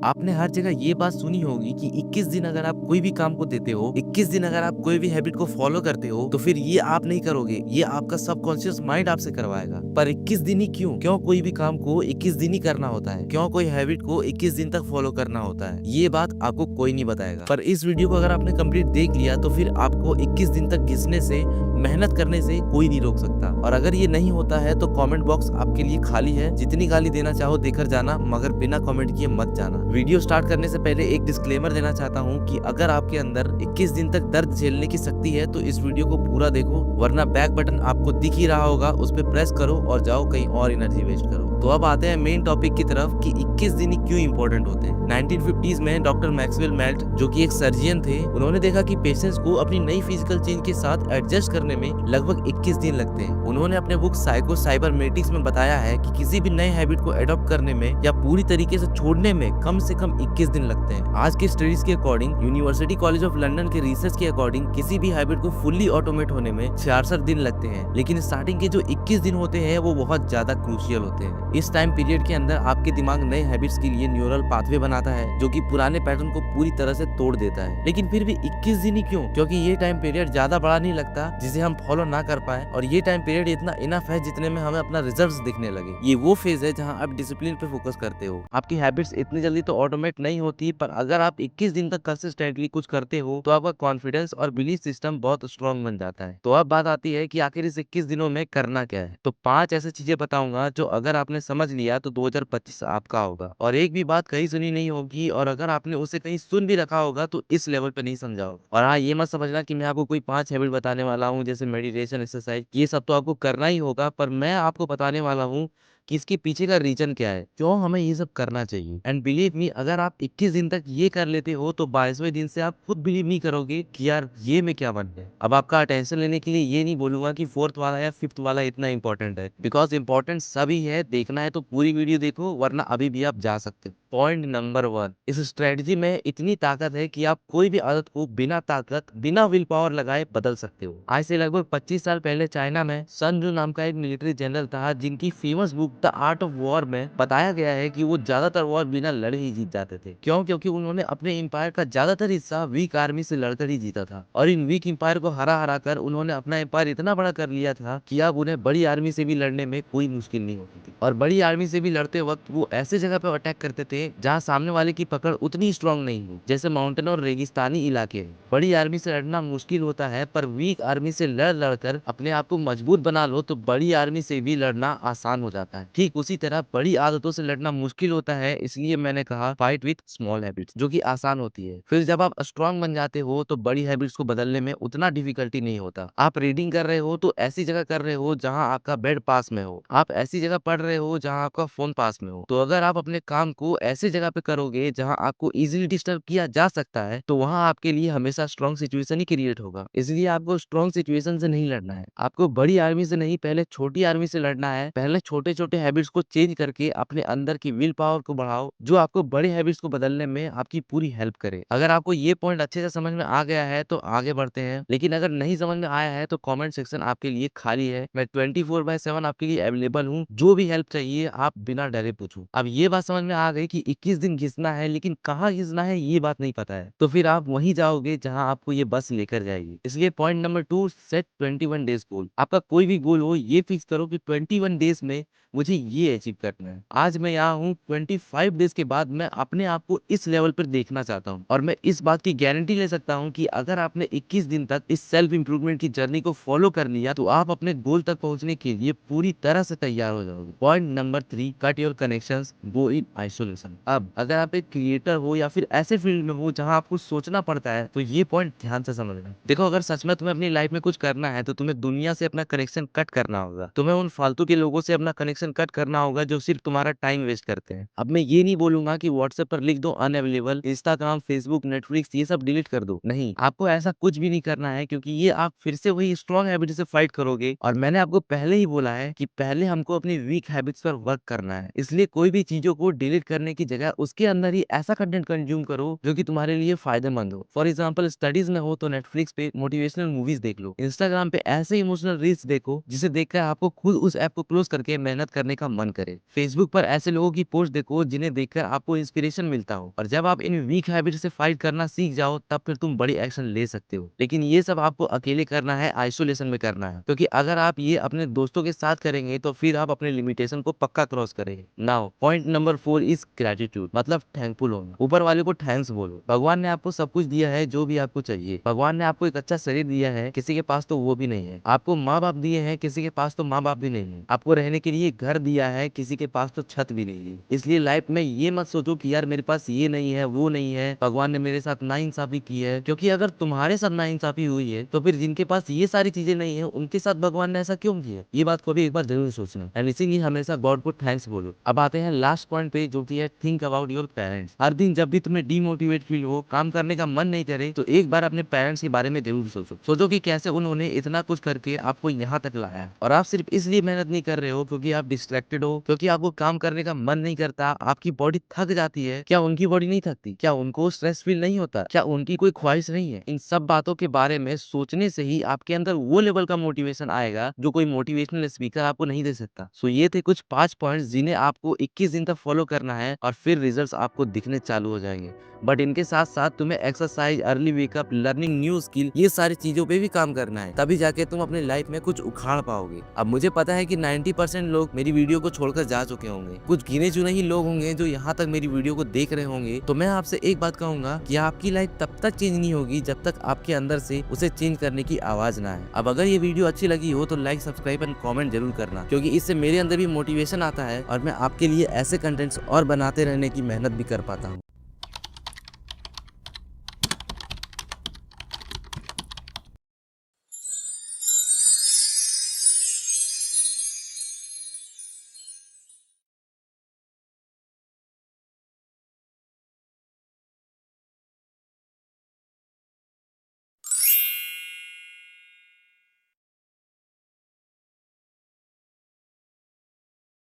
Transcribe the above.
आपने हर जगह ये बात सुनी होगी कि 21 दिन अगर आप कोई भी काम को देते हो, 21 दिन अगर आप कोई भी हैबिट को फॉलो करते हो, तो फिर ये आप नहीं करोगे, ये आपका सबकॉन्शियस माइंड आपसे करवाएगा। पर 21 दिन ही क्यों? क्यों कोई भी काम को 21 दिन ही करना होता है? क्यों कोई हैबिट को 21 दिन तक फॉलो करना होता है? ये बात आपको कोई नहीं बताएगा। पर इस वीडियो को अगर आपने कंप्लीट देख लिया तो फिर आपको 21 दिन तक घिसने से, मेहनत करने से कोई नहीं रोक सकता। और अगर ये नहीं होता है तो कमेंट बॉक्स आपके लिए खाली है, जितनी गाली देना चाहो देकर जाना, मगर बिना कमेंट किए मत जाना। वीडियो स्टार्ट करने से पहले एक डिस्क्लेमर देना चाहता हूँ कि अगर आपके अंदर 21 दिन तक दर्द झेलने की शक्ति है तो इस वीडियो को पूरा देखो, वरना बैक बटन आपको दिख ही रहा होगा, उस पर प्रेस करो और जाओ कहीं और एनर्जी वेस्ट करो। तो अब आते हैं मेन टॉपिक की तरफ कि 21 दिन ही क्यों इंपॉर्टेंट होते हैं। 1950s में डॉक्टर मैक्सवेल मेल्ट, जो कि एक सर्जियन थे, उन्होंने देखा कि पेशेंट्स को अपनी नई फिजिकल चेंज के साथ एडजस्ट करने में लगभग 21 दिन लगते हैं। उन्होंने अपने बुक साइको साइबरनेटिक्स में बताया है कि किसी भी नए हैबिट को एडॉप्ट करने में या पूरी तरीके से छोड़ने में कम से कम 21 दिन लगते हैं। आज के स्टडीज के according, university college of London के रिसर्च के अकॉर्डिंग, किसी भी हैबिट को फुल्ली ऑटोमेट होने में 66 दिन लगते हैं। लेकिन स्टार्टिंग के जो 21 दिन होते हैं वो बहुत ज्यादा क्रूशियल होते हैं। इस टाइम पीरियड के अंदर आपके दिमाग नए हैबिट्स के लिए न्यूरल पाथवे बनाता है, जो कि पुराने पैटर्न को पूरी तरह से तोड़ देता है। लेकिन फिर भी 21 दिन ही क्यों? क्योंकि ये टाइम पीरियड ज्यादा बड़ा नहीं लगता जिसे हम फॉलो ना कर पाए, और ये टाइम पीरियड इतना इनफ है जितने में हमें अपना रिजल्ट्स दिखने लगे। ये वो फेज है जहां आप डिसिप्लिन पे फोकस करते हो। आपकी हैबिट्स इतनी जल्दी तो ऑटोमेट नहीं होती, पर अगर आप 21 दिन तक कंसिस्टेंटली कुछ करते हो तो आपका कॉन्फिडेंस और बिलीफ सिस्टम बहुत स्ट्रॉन्ग बन जाता है। तो अब बात आती है कि आखिर इस 21 दिनों में करना क्या है। तो 5 ऐसी चीजें बताऊंगा जो अगर आपने समझ लिया तो 2025 आपका होगा। और एक भी बात कहीं सुनी नहीं होगी, और अगर आपने उसे कहीं सुन भी रखा होगा तो इस लेवल पे नहीं समझा होगा। और हाँ, ये मत समझना कि मैं आपको कोई 5 हैबिट बताने वाला हूँ जैसे मेडिटेशन, एक्सरसाइज, ये सब तो आपको करना ही होगा, पर मैं आपको बताने वाला हूँ कि इसके पीछे का रीजन क्या है, क्यों हमें ये सब करना चाहिए। एंड बिलीव मी, अगर आप 21 दिन तक ये कर लेते हो तो 22वें दिन से आप खुद बिलीव नहीं करोगे कि यार ये मैं क्या बन गया। अब आपका अटेंशन लेने के लिए ये नहीं बोलूंगा कि फोर्थ वाला या फिफ्थ वाला इतना इंपॉर्टेंट है, बिकॉज इंपॉर्टेंट सभी है। देखना है तो पूरी वीडियो देखो, वरना अभी भी आप जा सकते हो। पॉइंट नंबर 1, इस स्ट्रेटजी में इतनी ताकत है कि आप कोई भी आदत को बिना ताकत, बिना विल पावर लगाए बदल सकते हो। आज से लगभग 25 साल पहले चाइना में सन जू नाम का एक मिलिट्री जनरल था, जिनकी famous book the art of war में बताया गया है कि वो ज्यादातर वॉर बिना लड़े ही जीत जाते थे। क्यों? क्योंकि उन्होंने अपने एम्पायर का ज्यादातर हिस्सा वीक आर्मी से लड़कर ही जीता था, और इन वीक एम्पायर को हरा हरा कर उन्होंने अपना एम्पायर इतना बड़ा कर लिया था कि अब उन्हें बड़ी आर्मी से भी लड़ने में कोई मुश्किल नहीं होती थी। और बड़ी आर्मी से भी लड़ते वक्त वो ऐसे जगह पे अटैक करते थे जहाँ सामने वाले की पकड़ उतनी स्ट्रांग नहीं हो, जैसे माउंटेन और रेगिस्तानी इलाके। बड़ी आर्मी से लड़ना मुश्किल होता है, पर वीक आर्मी से लड़ लड़कर अपने आप को मजबूत बना लो तो बड़ी आर्मी से भी लड़ना आसान हो जाता है। ठीक उसी तरह बड़ी आदतों से लड़ना मुश्किल होता है, इसलिए मैंने कहा फाइट विथ स्मॉल हैबिट्स, जो कि आसान होती है। फिर जब आप स्ट्रांग बन जाते हो तो बड़ी हैबिट्स को बदलने में उतना डिफिकल्टी नहीं होता। आप रीडिंग कर रहे हो तो ऐसी जगह कर रहे हो जहां आपका बेड पास में हो, आप ऐसी जगह पढ़ रहे हो जहां आपका फोन पास में हो। तो अगर आप अपने काम को ऐसी जगह पे करोगे जहां आपको इजीली डिस्टर्ब किया जा सकता है, तो वहां आपके लिए हमेशा स्ट्रॉन्ग सिचुएशन ही क्रिएट होगा। इसलिए आपको स्ट्रॉन्ग सिचुएशन से नहीं लड़ना है, आपको बड़ी आर्मी से नहीं, पहले छोटी आर्मी से लड़ना है। पहले छोटे छोटे हैबिट्स को चेंज करके अपने अंदर की विल पावर को बढ़ाओ, जो आपको बड़े हैबिट्स को बदलने में आपकी पूरी हेल्प करे। अगर आपको ये पॉइंट अच्छे से समझ में आ गया है तो आगे बढ़ते हैं, लेकिन अगर नहीं समझ में आया है तो कमेंट सेक्शन आपके लिए खाली है। मैं 24/7 आपके लिए अवेलेबल हूँ, जो भी हेल्प चाहिए आप बिना डरे पूछो। अब ये बात समझ में आ गई कि 21 दिन घिसना है, लेकिन कहाँ घिसना है ये बात नहीं पता है, तो फिर आप वहीं जाओगे जहां आपको ये बस लेकर जाएगी। इसलिए पॉइंट नंबर 2, सेट 21 डेज गोल। आपका कोई भी गोल हो, ये फिक्स करो कि 21 डेज में मुझे ये अचीव करना है। आज मैं यहाँ हूँ, 25 डेज के बाद मैं अपने आप को इस लेवल पर देखना चाहता हूँ, और मैं इस बात की गारंटी ले सकता हूँ कि अगर आपने 21 दिन तक इस सेल्फ इंप्रूवमेंट की जर्नी को फॉलो कर लिया तो आप अपने गोल तक पहुंचने के लिए पूरी तरह से तैयार हो जाओगे। Point number 3, cut your connections, go in isolation. अब अगर आप एक क्रिएटर हो या फिर ऐसे फील्ड में हो जहां आपको सोचना पड़ता है, तो ये पॉइंट ध्यान से समझना। देखो, अगर सच में तुम्हें अपनी लाइफ में कुछ करना है तो तुम्हें दुनिया से अपना कनेक्शन कट करना होगा। तुम्हें उन फालतू के लोगों से अपना कनेक्शन कट करना होगा जो सिर्फ तुम्हारा टाइम वेस्ट करते हैं। अब मैं ये नहीं बोलूंगा कि व्हाट्सएप पर लिख दो अनअवेलेबल, इंस्टाग्राम, फेसबुक, नेटफ्लिक्स ये सब डिलीट कर दो। नहीं, आपको ऐसा कुछ भी नहीं करना है, क्योंकि ये आप फिर से वही स्ट्रॉन्ग हैबिट से फाइट करोगे। और मैंने आपको पहले ही बोला है कि पहले हमको अपनी वीक हैबिट्स पर वर्क करना है, इसलिए कोई भी चीजों को डिलीट करने की जगह उसके अंदर ही ऐसा कंटेंट कंज्यूम करो जो कि तुम्हारे लिए फायदेमंद हो। फॉर एग्जाम्पल स्टडीज में हो तो नेटफ्लिक्स पे मोटिवेशनल मूवीज देख लो, इंस्टाग्राम पे ऐसे इमोशनल रील्स देखो जिसे देखकर आपको खुद उस ऐप को क्लोज करके मेहनत करने का मन करे। फेसबुक पर ऐसे लोगों की पोस्ट देखो जिन्हें देखकर आपको इंस्पिरेशन मिलता हो, और जब आप इन वीक हैबिट से फाइट करना सीख जाओ तब फिर तुम बड़ी एक्शन ले सकते हो। लेकिन ये सब आपको अकेले करना है, आइसोलेशन में करना है, क्योंकि अगर आप ये अपने दोस्तों के साथ करेंगे तो फिर आप अपने लिमिटेशन को पक्का क्रॉस करेंगे। Now point number 4 is gratitude, मतलब थैंकफुल होना। ऊपर वाले को थैंक्स बोलो। भगवान ने आपको सब कुछ दिया है जो भी आपको चाहिए। भगवान ने आपको एक अच्छा शरीर दिया है, किसी के पास तो वो भी नहीं है। आपको माँ बाप दिए हैं, किसी के पास तो माँ बाप भी नहीं है। आपको रहने के लिए घर दिया है, किसी के पास तो छत भी नहीं है। इसलिए लाइफ में ये मत सोचो कि यार मेरे पास ये नहीं है, वो नहीं है, भगवान ने मेरे साथ नाइंसाफी की है, क्योंकि अगर तुम्हारे साथ नाइंसाफी हुई है तो फिर जिनके पास ये सारी चीजें नहीं है उनके साथ भगवान ने ऐसा क्यों किया? ये बात को भी एक बार जरूर सोचना, एंड इसीलिए हमेशा गॉड को थैंक्स बोलो। अब आते हैं लास्ट पॉइंट पे, जो कि है थिंक अबाउट योर पेरेंट्स। हर दिन जब भी तुम्हें डीमोटिवेट फील हो, काम करने का मन नहीं करे, तो एक बार अपने पेरेंट्स के बारे में जरूर सोचो कि कैसे उन्होंने इतना कुछ करके आपको यहाँ तक लाया, और आप सिर्फ इसलिए मेहनत नहीं कर रहे हो क्योंकि आप डिस्ट्रैक्टेड हो, क्योंकि आपको काम करने का मन नहीं करता, आपकी बॉडी थक जाती है। क्या उनकी बॉडी नहीं थकती? क्या उनको स्ट्रेस फील नहीं होता? क्या उनकी कोई ख्वाहिश नहीं है? इन सब बातों के बारे में सोचने से ही आपके अंदर वो लेवल का मोटिवेशन आएगा जो कोई मोटिवेशनल स्पीकर आपको नहीं दे सकता। सो ये थे कुछ 5 पॉइंट्स जिन्हें आपको 21 दिन तक फॉलो करना है, और फिर रिजल्ट्स आपको दिखने चालू हो जाएंगे। बट इनके साथ साथ तुम्हें exercise, early wake up, learning new skill, ये सारी चीजों पे भी काम करना है, तभी जाके तुम अपने लाइफ में कुछ उखाड़ पाओगे। अब मुझे पता है कि 90% लोग मेरी वीडियो को छोड़कर जा चुके होंगे, कुछ गिने चुने ही लोग होंगे जो यहाँ तक मेरी वीडियो को देख रहे होंगे। तो मैं आपसे एक बात कहूंगा कि आपकी लाइफ तब तक चेंज नहीं होगी जब तक आपके अंदर से उसे चेंज करने की आवाज ना आए। अब अगर ये वीडियो अच्छी लगी हो तो लाइक, सब्सक्राइब एंड कमेंट जरूर करना, क्योंकि इससे मेरे अंदर भी मोटिवेशन आता है और मैं आपके लिए ऐसे कंटेंट्स और बनाते रहने की मेहनत भी कर पाता हूँ।